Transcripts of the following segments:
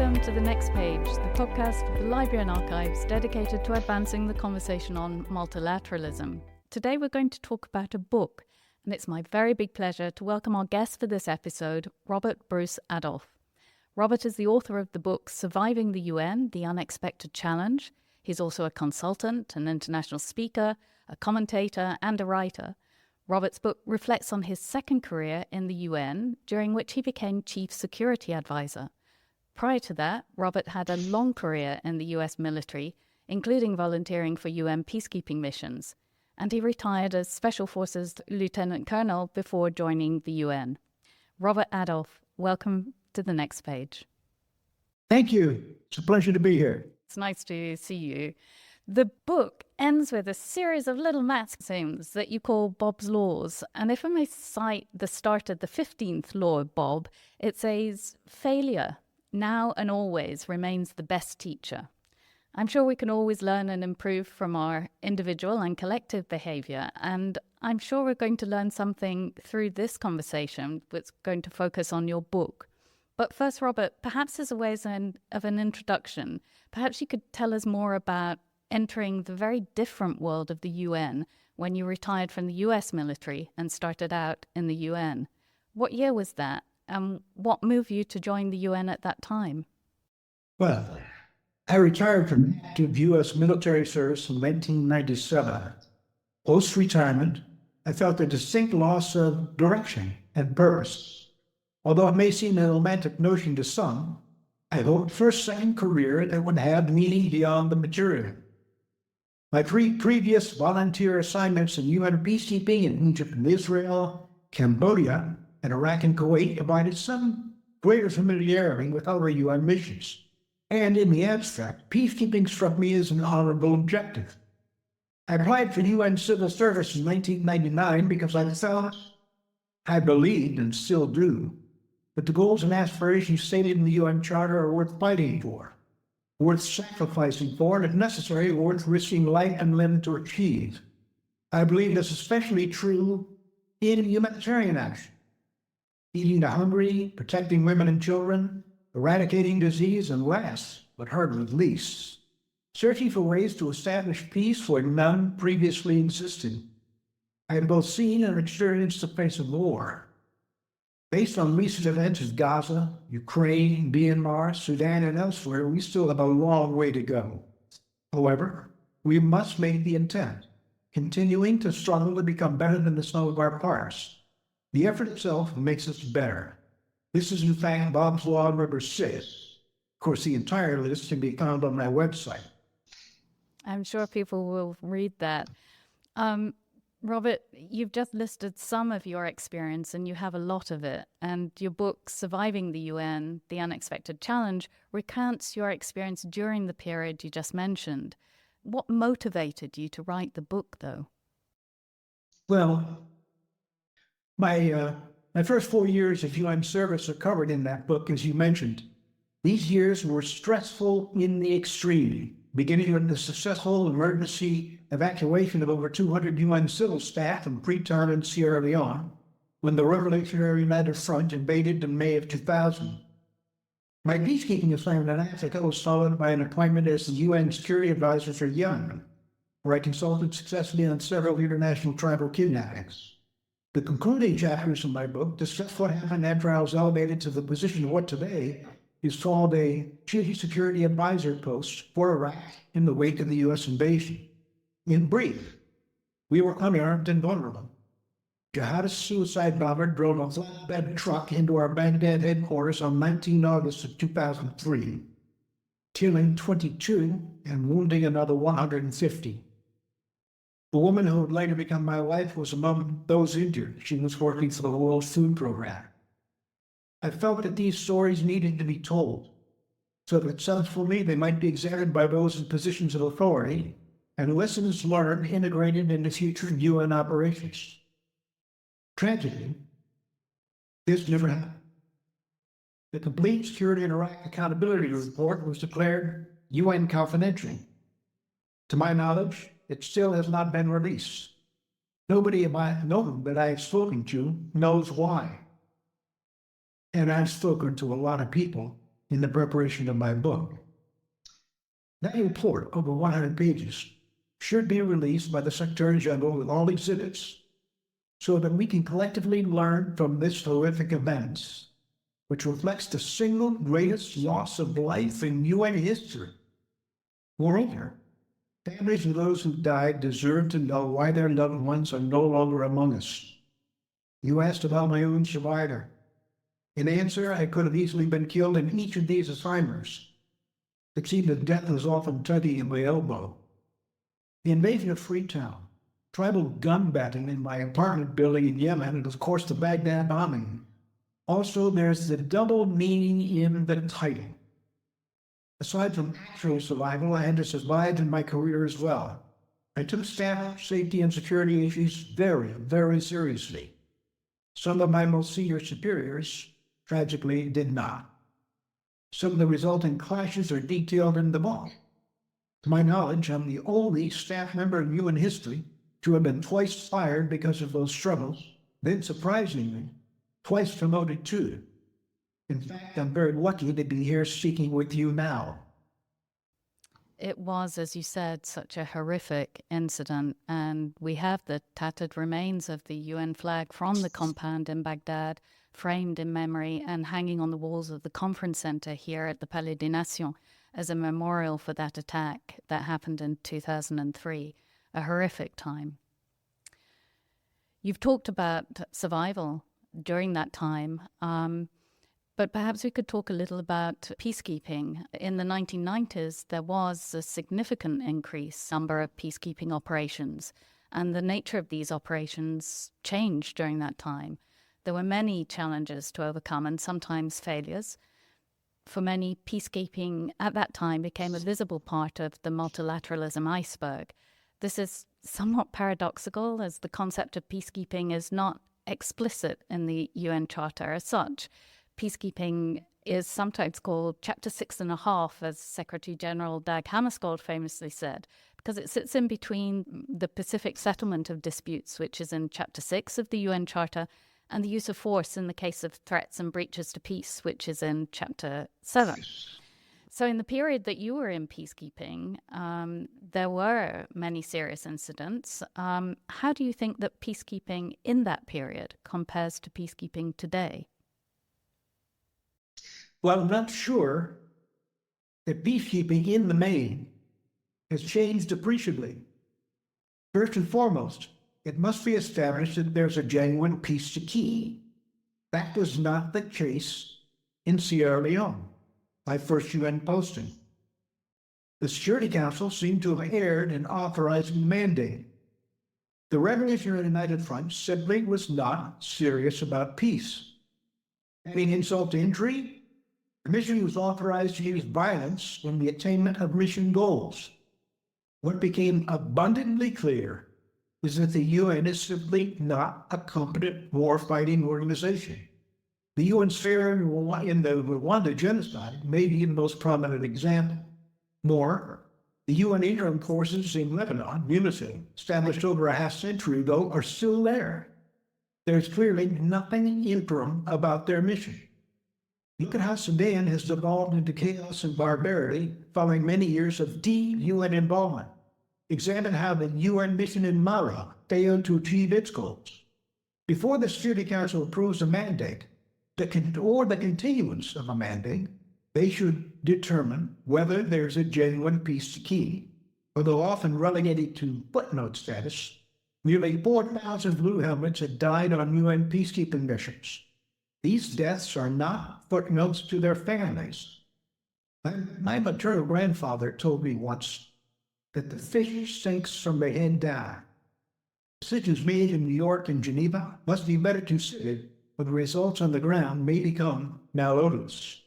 Welcome to The Next Page, the podcast of the Library and Archives dedicated to advancing the conversation on multilateralism. Today we're going to talk about a book, and it's my very big pleasure to welcome our guest for this episode, Robert Bruce Adolph. Robert is the author of the book Surviving the UN, The Unexpected Challenge. He's also a consultant, an international speaker, a commentator, and a writer. Robert's book reflects on his second career in the UN, during which he became Chief Security Advisor. Prior to that, Robert had a long career in the US military, including volunteering for UN peacekeeping missions, and he retired as Special Forces Lieutenant Colonel before joining the UN. Robert Adolph, welcome to The Next Page. Thank you. It's a pleasure to be here. It's nice to see you. The book ends with a series of little maxims that you call Bob's Laws. And if I may cite the start of the 15th law of Bob, it says, "Failure, now and always, remains the best teacher." I'm sure we can always learn and improve from our individual and collective behavior. And I'm sure we're going to learn something through this conversation that's going to focus on your book. But first, Robert, perhaps as a way of an introduction, perhaps you could tell us more about entering the very different world of the UN when you retired from the US military and started out in the UN. What year was that? And what moved you to join the UN at that time? Well, I retired from active U.S. military service in 1997. Post-retirement, I felt a distinct loss of direction and purpose. Although it may seem an romantic notion to some, I hoped for a second career that would have meaning beyond the material. My previous volunteer assignments in UN peacekeeping in Egypt and Israel, Cambodia, and Iraq and Kuwait provided some greater familiarity with other UN missions. And in the abstract, peacekeeping struck me as an honorable objective. I applied for UN civil service in 1999 because I believed, and still do, that the goals and aspirations stated in the UN Charter are worth fighting for, worth sacrificing for, and if necessary, worth risking life and limb to achieve. I believe this is especially true in humanitarian action. Feeding the hungry, protecting women and children, eradicating disease, and last, but hardly least, searching for ways to establish peace where none previously existed. I have both seen and experienced the face of war. Based on recent events in Gaza, Ukraine, Myanmar, Sudan, and elsewhere, we still have a long way to go. However, we must make the intent, continuing to struggle to become better than the sum of our parts. The effort itself makes us better. This is in fact Bob's Law number 6. Of course, the entire list can be found on my website. I'm sure people will read that. Robert, you've just listed some of your experience, and you have a lot of it. And your book, Surviving the UN, The Unexpected Challenge, recounts your experience during the period you just mentioned. What motivated you to write the book, though? Well, my first 4 years of UN service are covered in that book, as you mentioned. These years were stressful in the extreme, beginning with the successful emergency evacuation of over 200 UN civil staff from Freetown and Sierra Leone, when the Revolutionary United Front invaded in May of 2000. My peacekeeping assignment in Africa was followed by an appointment as the UN Security Advisor for Yemen, where I consulted successfully on several international tribal kidnappings. The concluding chapters of my book discuss what happened after I was elevated to the position of what today is called a Chief Security Advisor post for Iraq in the wake of the U.S. invasion. In brief, we were unarmed and vulnerable. Jihadist suicide bomber drove a flatbed truck into our Baghdad headquarters on 19 August of 2003, killing 22 and wounding another 150. The woman who would later become my wife was among those injured. She was working for the World Food Program. I felt that these stories needed to be told, so that subsequently they might be examined by those in positions of authority and lessons learned integrated into future UN operations. Tragically, this never happened. The Complete Security in Iraq Accountability Report was declared UN confidential. To my knowledge, it still has not been released. Nobody that I have spoken to knows why. And I've spoken to a lot of people in the preparation of my book. That report, over 100 pages, should be released by the Secretary General with all exhibits so that we can collectively learn from this horrific event, which reflects the single greatest loss of life in UN history. Moreover, families of those who died deserve to know why their loved ones are no longer among us. You asked about my own survivor. In answer, I could have easily been killed in each of these assignments. It seemed that death was often tugging at my elbow. The invasion of Freetown, tribal gun batting in my apartment building in Yemen, and of course the Baghdad bombing. Also, there's the double meaning in the title. Aside from actual survival, I had to survive in my career as well. I took staff safety and security issues very, very seriously. Some of my most senior superiors, tragically, did not. Some of the resulting clashes are detailed in the book. To my knowledge, I'm the only staff member in UN history to have been twice fired because of those struggles, then surprisingly, twice promoted too. In fact, I'm very lucky to be here speaking with you now. It was, as you said, such a horrific incident, and we have the tattered remains of the UN flag from the compound in Baghdad, framed in memory and hanging on the walls of the conference center here at the Palais des Nations as a memorial for that attack that happened in 2003, a horrific time. You've talked about survival during that time, but perhaps we could talk a little about peacekeeping. In the 1990s, there was a significant increase number of peacekeeping operations, and the nature of these operations changed during that time. There were many challenges to overcome and sometimes failures. For many, peacekeeping at that time became a visible part of the multilateralism iceberg. This is somewhat paradoxical, as the concept of peacekeeping is not explicit in the UN Charter as such. Peacekeeping is sometimes called Chapter 6.5, as Secretary General Dag Hammarskjöld famously said, because it sits in between the Pacific settlement of disputes, which is in Chapter 6 of the UN Charter, and the use of force in the case of threats and breaches to peace, which is in Chapter 7. So in the period that you were in peacekeeping, there were many serious incidents. How do you think that peacekeeping in that period compares to peacekeeping today? Well, I'm not sure that peacekeeping in the main has changed appreciably. First and foremost, it must be established that there's a genuine peace to keep. That was not the case in Sierra Leone, my first UN posting. The Security Council seemed to have erred in authorizing the mandate. The Revolutionary United Front simply was not serious about peace. Adding insult to injury, the mission was authorized to use violence in the attainment of mission goals. What became abundantly clear is that the UN is simply not a competent war-fighting organization. The UN's failure in the Rwanda genocide may be the most prominent example. More, the UN interim forces in Lebanon, UNIFIL, established over a half-century ago, are still there. There's clearly nothing interim about their mission. Look at how Sudan has devolved into chaos and barbarity following many years of deep UN involvement. Examine how the UN mission in Mali failed to achieve its goals. Before the Security Council approves a mandate, or the continuance of a mandate, they should determine whether there's a genuine peace to keep. Although often relegated to footnote status, nearly 4,000 blue helmets had died on UN peacekeeping missions. These deaths are not footnotes to their families. My maternal grandfather told me once that the fish sinks from the head down. Decisions made in New York and Geneva must be better considered, but the results on the ground may become malodorous.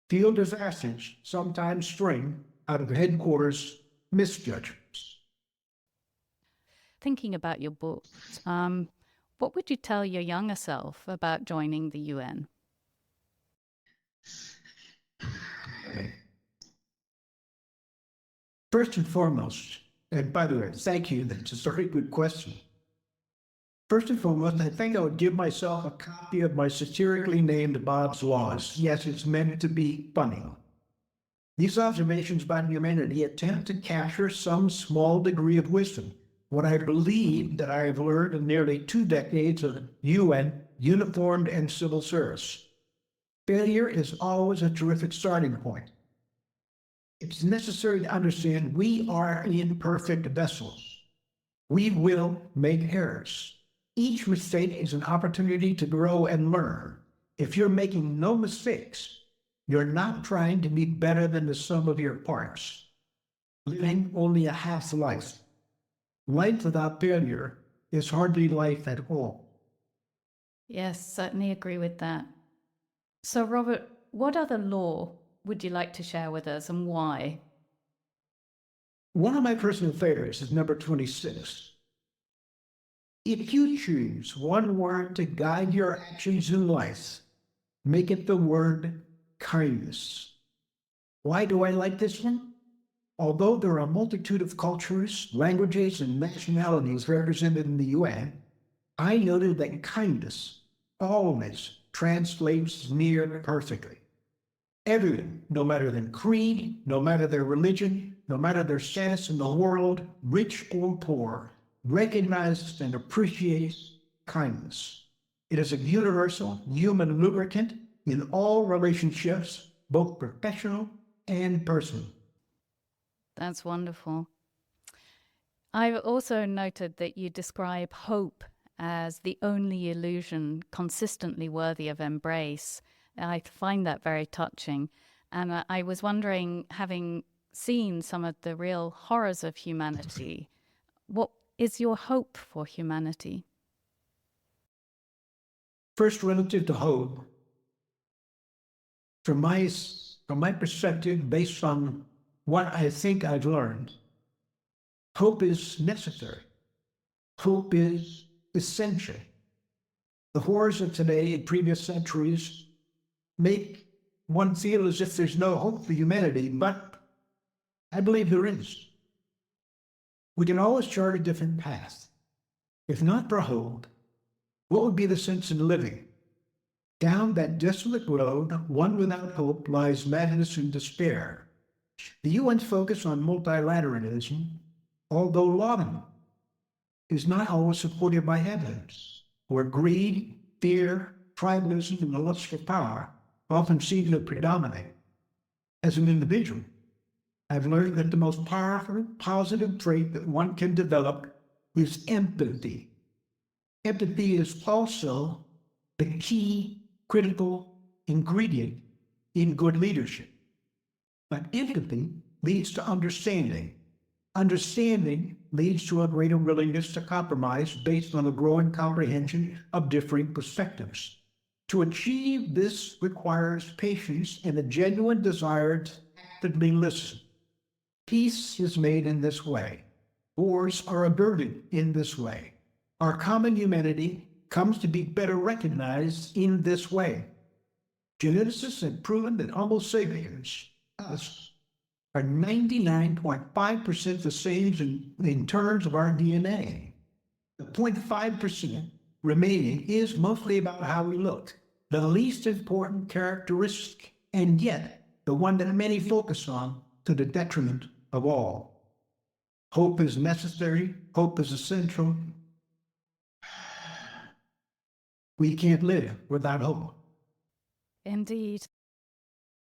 Field disasters sometimes spring out of headquarters misjudgments. Thinking about your book, what would you tell your younger self about joining the UN? First and foremost, and by the way, thank you, that's a very good question. First and foremost, I think I would give myself a copy of my satirically named Bob's Laws. Yes, it's meant to be funny. These observations about humanity attempt to capture some small degree of wisdom, what I believe that I have learned in nearly 2 decades of UN, uniformed and civil service. Failure is always a terrific starting point. It's necessary to understand we are imperfect vessels. We will make errors. Each mistake is an opportunity to grow and learn. If you're making no mistakes, you're not trying to be better than the sum of your parts, living only a half life. Life without failure is hardly life at all. Yes, certainly agree with that. So, Robert, what other law would you like to share with us and why? One of my personal favorites is number 26. If you choose one word to guide your actions in life, make it the word kindness. Why do I like this one? Although there are a multitude of cultures, languages, and nationalities represented in the UN, I noted that kindness always translates near perfectly. Everyone, no matter their creed, no matter their religion, no matter their status in the world, rich or poor, recognizes and appreciates kindness. It is a universal human lubricant in all relationships, both professional and personal. That's wonderful. I've also noted that you describe hope as the only illusion consistently worthy of embrace. I find that very touching. And I was wondering, having seen some of the real horrors of humanity, what is your hope for humanity? First, relative to hope, from my perspective, based on what I think I've learned, hope is necessary. Hope is essential. The horrors of today and previous centuries make one feel as if there's no hope for humanity, but I believe there is. We can always chart a different path. If not for hope, what would be the sense in living? Down that desolate road, one without hope, lies madness and despair. The UN's focus on multilateralism, although laudable, is not always supported by evidence, where greed, fear, tribalism, and the lust for power often seem to predominate. As an individual, I've learned that the most powerful, positive trait that one can develop is empathy. Empathy is also the key critical ingredient in good leadership. But empathy leads to understanding. Understanding leads to a greater willingness to compromise based on a growing comprehension of differing perspectives. To achieve this requires patience and a genuine desire to actively listen. Peace is made in this way. Wars are averted in this way. Our common humanity comes to be better recognized in this way. Geneticists have proven that Homo sapiens, us, are 99.5% the same in terms of our DNA. The 0.5% remaining is mostly about how we look, the least important characteristic, and yet the one that many focus on to the detriment of all. Hope is necessary, hope is essential. We can't live without hope. Indeed.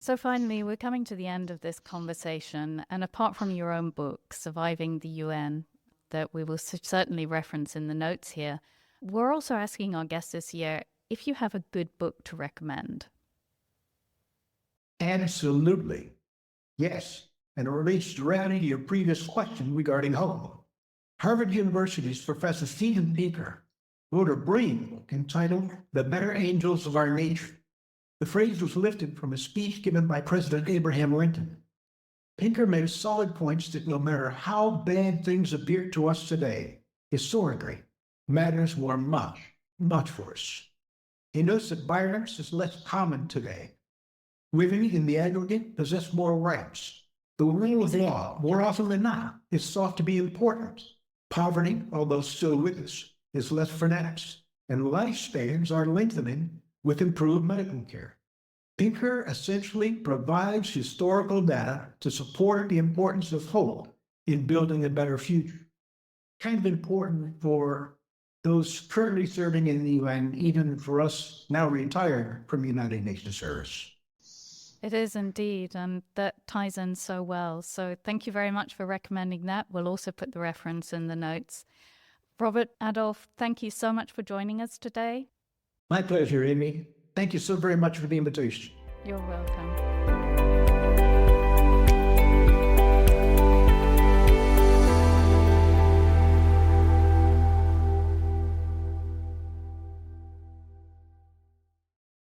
So finally, we're coming to the end of this conversation, and apart from your own book, Surviving the UN, that we will certainly reference in the notes here, we're also asking our guests this year if you have a good book to recommend. Absolutely. Yes, and it relates directly to your previous question regarding hope. Harvard University's Professor Steven Pinker wrote a brilliant book entitled The Better Angels of Our Nature. The phrase was lifted from a speech given by President Abraham Lincoln. Pinker made solid points that no matter how bad things appear to us today, historically, matters were much, much worse. He notes that violence is less common today. Women in the aggregate possess more rights. The rule of law, more often than not, is thought to be important. Poverty, although still with us, is less pronounced, and lifespans are lengthening with improved medical care. Pinker essentially provides historical data to support the importance of hope in building a better future. Kind of important for those currently serving in the UN, even for us now retired from United Nations service. It is indeed, and that ties in so well. So thank you very much for recommending that. We'll also put the reference in the notes. Robert Adolph, thank you so much for joining us today. My pleasure, Amy. Thank you so very much for the invitation. You're welcome.